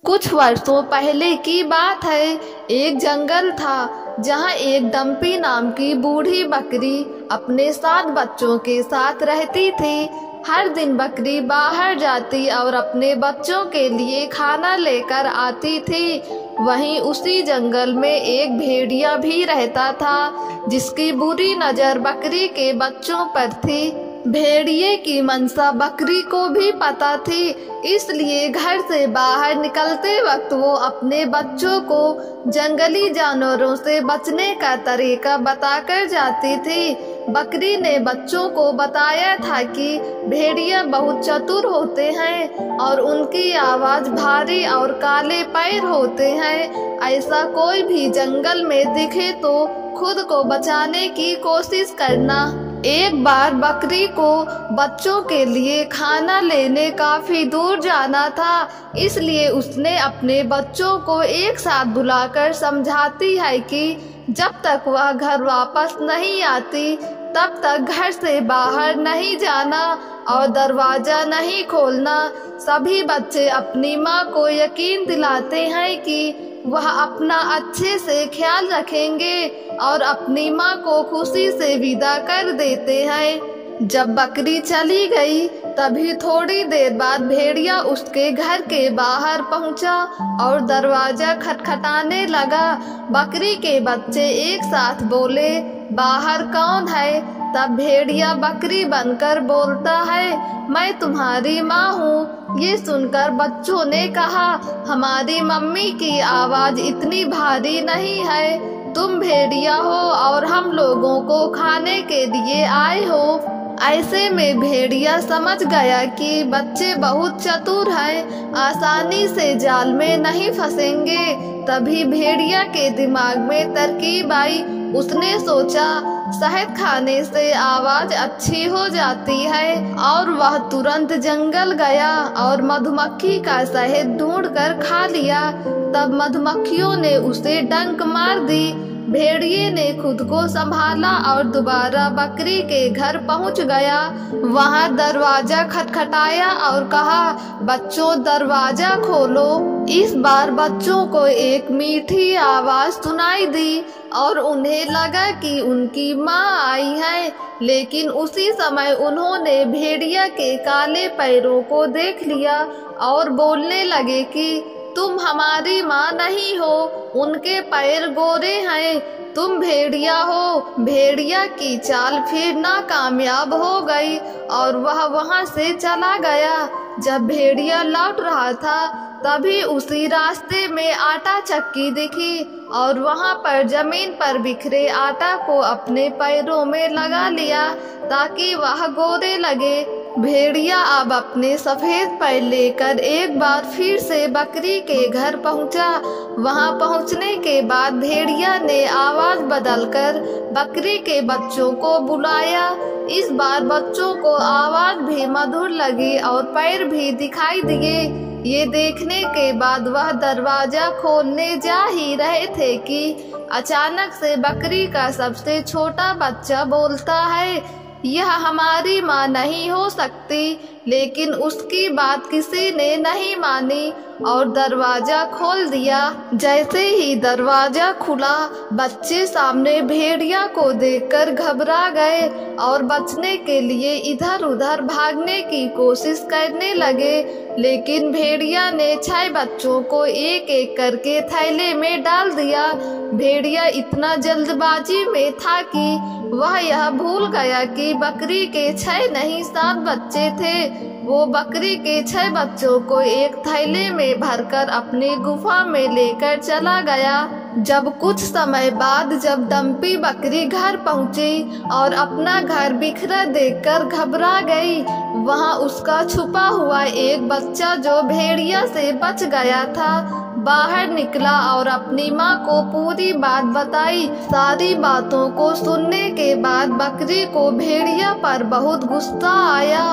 कुछ वर्षों पहले की बात है। एक जंगल था जहाँ एक डम्पी नाम की बूढ़ी बकरी अपने 7 बच्चों के साथ रहती थी। हर दिन बकरी बाहर जाती और अपने बच्चों के लिए खाना लेकर आती थी। वहीं उसी जंगल में एक भेड़िया भी रहता था जिसकी बुरी नज़र बकरी के बच्चों पर थी। भेड़िए की मंशा बकरी को भी पता थी, इसलिए घर से बाहर निकलते वक्त वो अपने बच्चों को जंगली जानवरों से बचने का तरीका बताकर जाती थी। बकरी ने बच्चों को बताया था कि भेड़िया बहुत चतुर होते हैं और उनकी आवाज़ भारी और काले पैर होते हैं। ऐसा कोई भी जंगल में दिखे तो खुद को बचाने की कोशिश करना। एक बार बकरी को बच्चों के लिए खाना लेने काफी दूर जाना था, इसलिए उसने अपने बच्चों को एक साथ बुलाकर समझाती है कि जब तक वह घर वापस नहीं आती तब तक घर से बाहर नहीं जाना और दरवाजा नहीं खोलना। सभी बच्चे अपनी माँ को यकीन दिलाते हैं कि वह अपना अच्छे से ख्याल रखेंगे और अपनी माँ को खुशी से विदा कर देते हैं। जब बकरी चली गई तभी थोड़ी देर बाद भेड़िया उसके घर के बाहर पहुंचा और दरवाजा खटखटाने लगा। बकरी के बच्चे एक साथ बोले, बाहर कौन है? तब भेड़िया बकरी बनकर बोलता है, मैं तुम्हारी माँ हूँ। ये सुनकर बच्चों ने कहा, हमारी मम्मी की आवाज़ इतनी भारी नहीं है, तुम भेड़िया हो और हम लोगों को खाने के लिए आए हो। ऐसे में भेड़िया समझ गया कि बच्चे बहुत चतुर हैं, आसानी से जाल में नहीं फंसेंगे। तभी भेड़िया के दिमाग में तरकीब आई। उसने सोचा, शहद खाने से आवाज़ अच्छी हो जाती है, और वह तुरंत जंगल गया और मधुमक्खी का शहद ढूंढकर खा लिया। तब मधुमक्खियों ने उसे डंक मार दी। भेड़िए ने खुद को संभाला और दोबारा बकरी के घर पहुंच गया। वहां दरवाजा खटखटाया और कहा, बच्चों दरवाजा खोलो। इस बार बच्चों को एक मीठी आवाज़ सुनाई दी और उन्हें लगा कि उनकी माँ आई है, लेकिन उसी समय उन्होंने भेड़िया के काले पैरों को देख लिया और बोलने लगे कि तुम हमारी माँ नहीं हो, उनके पैर गोरे हैं, तुम भेड़िया हो। भेड़िया की चाल फिर नाकामयाब हो गई और वह वहाँ से चला गया। जब भेड़िया लौट रहा था तभी उसी रास्ते में आटा चक्की दिखी और वहाँ पर जमीन पर बिखरे आटा को अपने पैरों में लगा लिया ताकि वह गोरे लगे। भेड़िया अब अपने सफेद पैर लेकर एक बार फिर से बकरी के घर पहुंचा। वहां पहुंचने के बाद भेड़िया ने आवाज बदलकर बकरी के बच्चों को बुलाया। इस बार बच्चों को आवाज भी मधुर लगी और पैर भी दिखाई दिए। ये देखने के बाद वह दरवाजा खोलने जा ही रहे थे कि अचानक से बकरी का सबसे छोटा बच्चा बोलता है, यह हमारी माँ नहीं हो सकती। लेकिन उसकी बात किसी ने नहीं मानी और दरवाजा खोल दिया। जैसे ही दरवाजा खुला, बच्चे सामने भेड़िया को देखकर घबरा गए और बचने के लिए इधर उधर भागने की कोशिश करने लगे। लेकिन भेड़िया ने 6 बच्चों को एक एक करके थैले में डाल दिया। भेड़िया इतना जल्दबाजी में था कि वह यह भूल गया कि बकरी के 6 नहीं 7 बच्चे थे। वो बकरी के 6 बच्चों को एक थैले में भरकर अपनी गुफा में लेकर चला गया। जब कुछ समय बाद जब डम्पी बकरी घर पहुंची और अपना घर बिखरा देखकर घबरा गई, वहां उसका छुपा हुआ एक बच्चा जो भेड़िया से बच गया था बाहर निकला और अपनी माँ को पूरी बात बताई। सारी बातों को सुनने के बाद बकरी को भेड़िया पर बहुत गुस्सा आया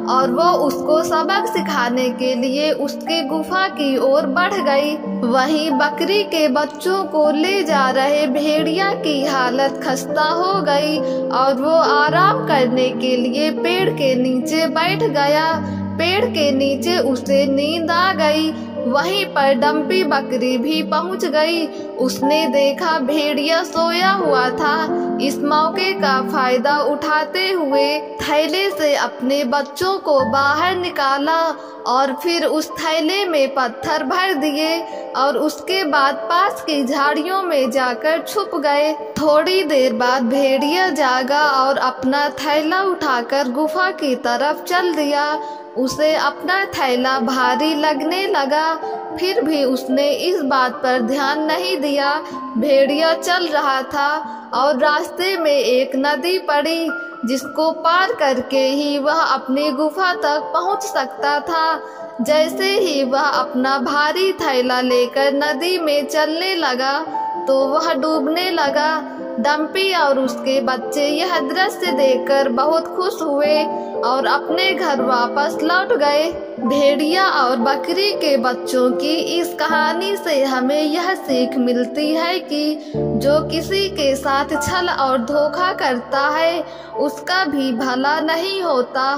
और वो उसको सबक सिखाने के लिए उसके गुफा की ओर बढ़ गई। वहीं बकरी के बच्चों को ले जा रहे भेड़िया की हालत खस्ता हो गई और वो आराम करने के लिए पेड़ के नीचे बैठ गया। पेड़ के नीचे उसे नींद आ गई। वहीं पर डम्पी बकरी भी पहुंच गई। उसने देखा भेड़िया सोया हुआ था। इस मौके का फायदा उठाते हुए थैले से अपने बच्चों को बाहर निकाला और फिर उस थैले में पत्थर भर दिए और उसके बाद पास की झाड़ियों में जाकर छुप गए। थोड़ी देर बाद भेड़िया जागा और अपना थैला उठाकर गुफा की तरफ चल दिया। उसे अपना थैला भारी लगने लगा, फिर भी उसने इस बात पर ध्यान नहीं दिया। भेड़िया चल रहा था और रास्ते में एक नदी पड़ी जिसको पार करके ही वह अपनी गुफा तक पहुंच सकता था। जैसे ही वह अपना भारी थैला लेकर नदी में चलने लगा तो वह डूबने लगा। डम्पी और उसके बच्चे यह दृश्य देखकर बहुत खुश हुए और अपने घर वापस लौट गए। भेड़िया और बकरी के बच्चों की इस कहानी से हमें यह सीख मिलती है कि जो किसी के साथ छल और धोखा करता है उसका भी भला नहीं होता।